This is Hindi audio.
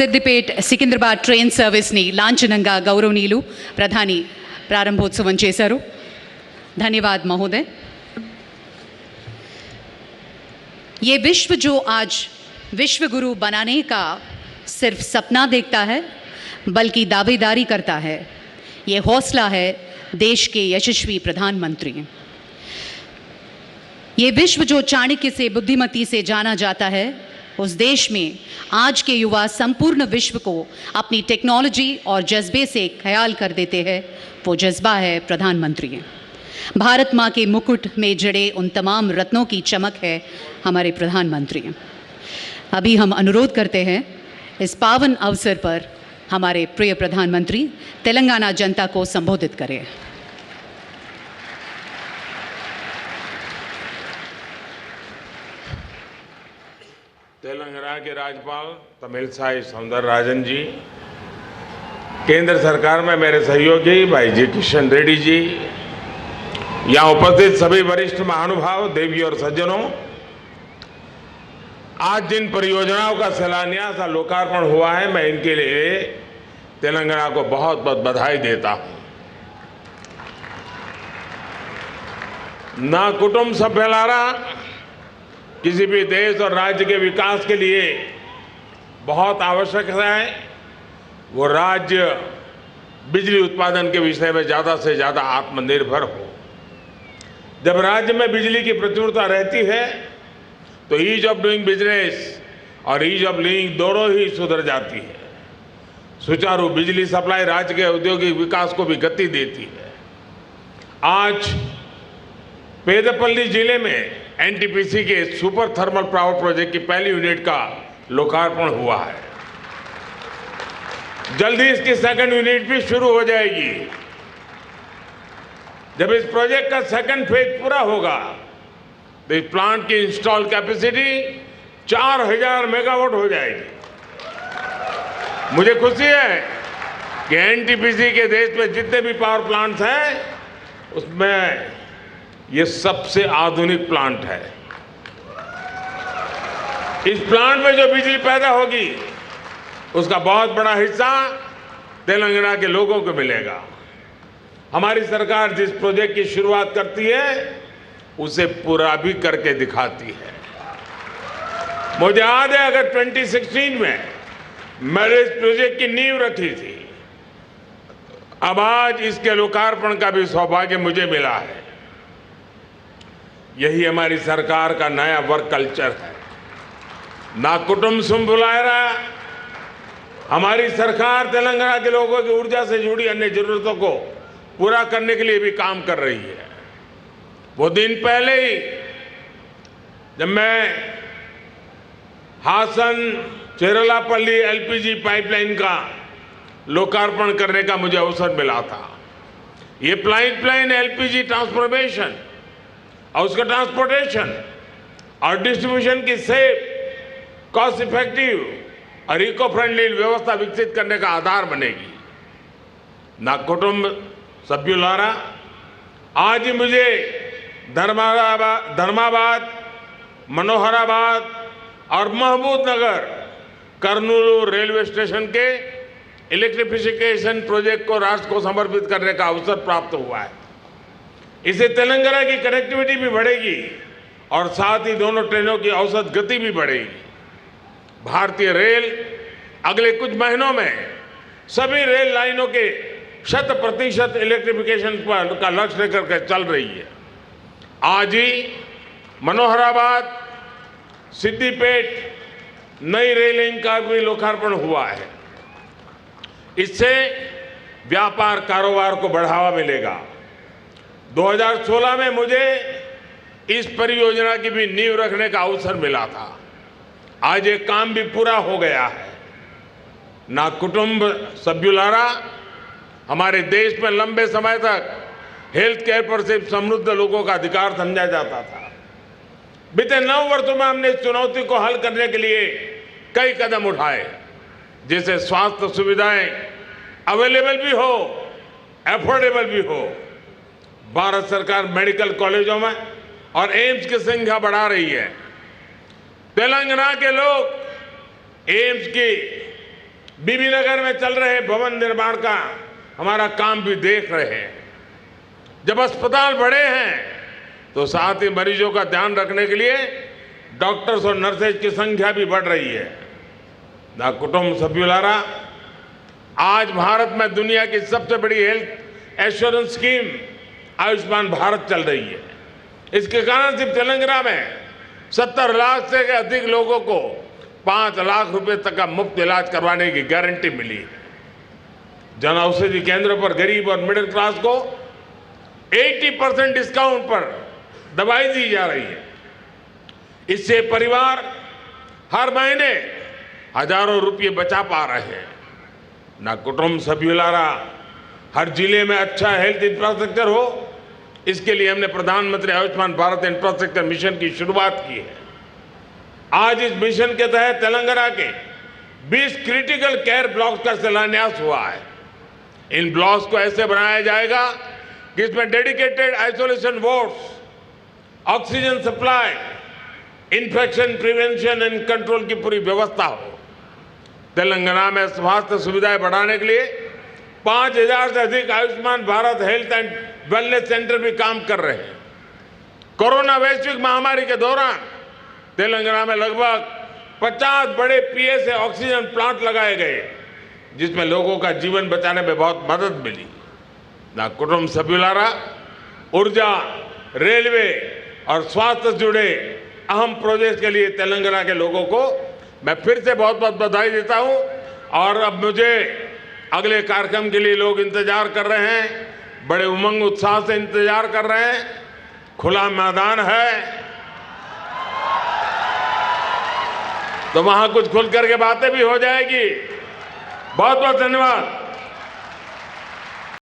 సిద్దిపేట్ సికింద్రాబాద్ ట్రైన్ సర్వీస్ని లాంఛనంగా గౌరవనీయులు ప్రధాని ప్రారంభోత్సవం చేశారు. धन्यवाद महोदय. ये विश्व जो आज विश्व गुरु बनाने का सिर्फ सपना देखता है बल्कि दावेदारी करता है, ये हौसला है देश के यशस्वी प्रधानमंत्री. ये विश्व जो चाणक्य से बुद्धिमती से जाना जाता है, उस देश में आज के युवा संपूर्ण विश्व को अपनी टेक्नोलॉजी और जज्बे से ख्याल कर देते हैं. वो जज्बा है प्रधानमंत्री. भारत माँ के मुकुट में जड़े उन तमाम रत्नों की चमक है हमारे प्रधानमंत्री. अभी हम अनुरोध करते हैं इस पावन अवसर पर हमारे प्रिय प्रधानमंत्री तेलंगाना जनता को संबोधित करें. तेलंगाना के राज्यपाल तमिलसाई सौंदरराजन जी, केंद्र सरकार में मेरे सहयोगी भाई जी किशन रेड्डी जी, यहाँ उपस्थित सभी वरिष्ठ महानुभाव, देवी और सज्जनों, आज जिन परियोजनाओं का शिलान्यास और लोकार्पण हुआ है, मैं इनके लिए तेलंगाना को बहुत बहुत बधाई देता हूं. ना कुटुंब सभ्यलारा किसी भी देश और राज्य के विकास के लिए बहुत आवश्यक है वो राज्य बिजली उत्पादन के विषय में ज़्यादा से ज़्यादा आत्मनिर्भर हो. जब राज्य में बिजली की प्रचुरता रहती है तो ईज ऑफ डूइंग बिजनेस और ईज ऑफ लिविंग दोनों ही सुधर जाती है. सुचारू बिजली सप्लाई राज्य के औद्योगिक विकास को भी गति देती है. आज पेदपल्ली जिले में एनटीपीसी के सुपर थर्मल पावर प्रोजेक्ट की पहली यूनिट का लोकार्पण हुआ है. जल्दी इसकी सेकंड यूनिट भी शुरू हो जाएगी. जब इस प्रोजेक्ट का सेकंड फेज पूरा होगा तो इस प्लांट की इंस्टॉल कैपेसिटी 4000 मेगावाट हो जाएगी. मुझे खुशी है कि एनटीपीसी के देश में जितने भी पावर प्लांट्स हैं उसमें ये सबसे आधुनिक प्लांट है. इस प्लांट में जो बिजली पैदा होगी उसका बहुत बड़ा हिस्सा तेलंगाना के लोगों को मिलेगा. हमारी सरकार जिस प्रोजेक्ट की शुरुआत करती है उसे पूरा भी करके दिखाती है. मुझे याद है अगर 2016 में मैंने इस प्रोजेक्ट की नींव रखी थी, अब आज इसके लोकार्पण का भी सौभाग्य मुझे मिला है. यही हमारी सरकार का नया वर्क कल्चर है. ना कुटुंब सुम्बुलायरा. हमारी सरकार तेलंगाना के लोगों की ऊर्जा से जुड़ी अन्य जरूरतों को पूरा करने के लिए भी काम कर रही है. वो दिन पहले ही जब मैं हासन चेरलापल्ली एलपीजी पाइपलाइन का लोकार्पण करने का मुझे अवसर मिला था. ये पाइपलाइन एलपीजी ट्रांसफॉर्मेशन और उसका ट्रांसपोर्टेशन और डिस्ट्रीब्यूशन की सेफ, कॉस्ट इफेक्टिव और इको फ्रेंडली व्यवस्था विकसित करने का आधार बनेगी. ना कुटुंब सभ्युलारा, आज ही मुझे धर्माबाद, मनोहराबाद और महबूबनगर कर्नूल रेलवे स्टेशन के इलेक्ट्रिफिकेशन प्रोजेक्ट को राष्ट्र को समर्पित करने का अवसर प्राप्त हुआ है. इससे तेलंगाना की कनेक्टिविटी भी बढ़ेगी और साथ ही दोनों ट्रेनों की औसत गति भी बढ़ेगी. भारतीय रेल अगले कुछ महीनों में सभी रेल लाइनों के 100% इलेक्ट्रिफिकेशन का लक्ष्य लेकर के चल रही है. आज ही मनोहराबाद सिद्दीपेट नई रेल लाइन का भी लोकार्पण हुआ है. इससे व्यापार कारोबार को बढ़ावा मिलेगा. 2016 में मुझे इस परियोजना की भी नींव रखने का अवसर मिला था. आज ये काम भी पूरा हो गया है. ना कुटुंब सभ्युलारा, हमारे देश में लंबे समय तक हेल्थ केयर पर सिर्फ समृद्ध लोगों का अधिकार समझा जाता था. बीते 9 वर्षों में हमने इस चुनौती को हल करने के लिए कई कदम उठाए, जैसे स्वास्थ्य सुविधाएं अवेलेबल भी हो, एफोर्डेबल भी हो. भारत सरकार मेडिकल कॉलेजों में और एम्स की संख्या बढ़ा रही है. तेलंगाना के लोग एम्स की बीबीनगर में चल रहे भवन निर्माण का हमारा काम भी देख रहे हैं। जब अस्पताल बड़े हैं तो साथ ही मरीजों का ध्यान रखने के लिए डॉक्टर्स और नर्सेज की संख्या भी बढ़ रही है। ना कुटुंब सभ्युलारा, आज भारत में दुनिया की सबसे बड़ी health assurance scheme Ayushman Bharat चल रही है। इसके कारण सिर्फ तेलंगाना में 70 लाख से अधिक लोगों को 5 लाख रुपए तक का मुफ्त इलाज करवाने की गारंटी मिली है। जन औषधि केंद्र पर गरीब और मिडिल क्लास को 80% डिस्काउंट पर दवाई दी जा रही है। इससे परिवार हर महीने हजारों रुपये बचा पा रहे हैं। ना कुटुंब सभ्युलारा, हर जिले में अच्छा हेल्थ इंफ्रास्ट्रक्चर हो, इसके लिए हमने प्रधानमंत्री आयुष्मान भारत इंफ्रास्ट्रक्चर मिशन की शुरुआत की है। आज इस मिशन के तहत तेलंगाना के 20 क्रिटिकल केयर ब्लॉक्स का शिलान्यास हुआ है। इन ब्लॉक्स को ऐसे बनाया जाएगा कि इसमें dedicated isolation wards, oxygen supply, infection prevention and control की पूरी व्यवस्था हो। तेलंगाना में स्वास्थ्य सुविधाएं बढ़ाने के लिए 5000 से अधिक Ayushman Bharat health and wellness centre भी काम कर रहे हैं। कोरोना वैश्विक महामारी के दौरान तेलंगाना में लगभग 50 बड़े पीएसए ऑक्सीजन प्लांट लगाए गए, जिसमें लोगों का जीवन बचाने में बहुत मदद मिली। ना कुटुंब सभ्युलारा, ऊर्जा, रेलवे और स्वास्थ्य से जुड़े अहम प्रोजेक्ट के लिए तेलंगाना के लोगों को मैं फिर से बहुत बहुत बधाई देता हूं। और अब मुझे अगले कार्यक्रम के लिए लोग इंतजार कर रहे हैं, बड़े उमंग उत्साह से इंतजार कर रहे हैं। खुला मैदान है तो वहां कुछ खुल करके बातें भी हो जाएगी। बहुत बहुत धन्यवाद।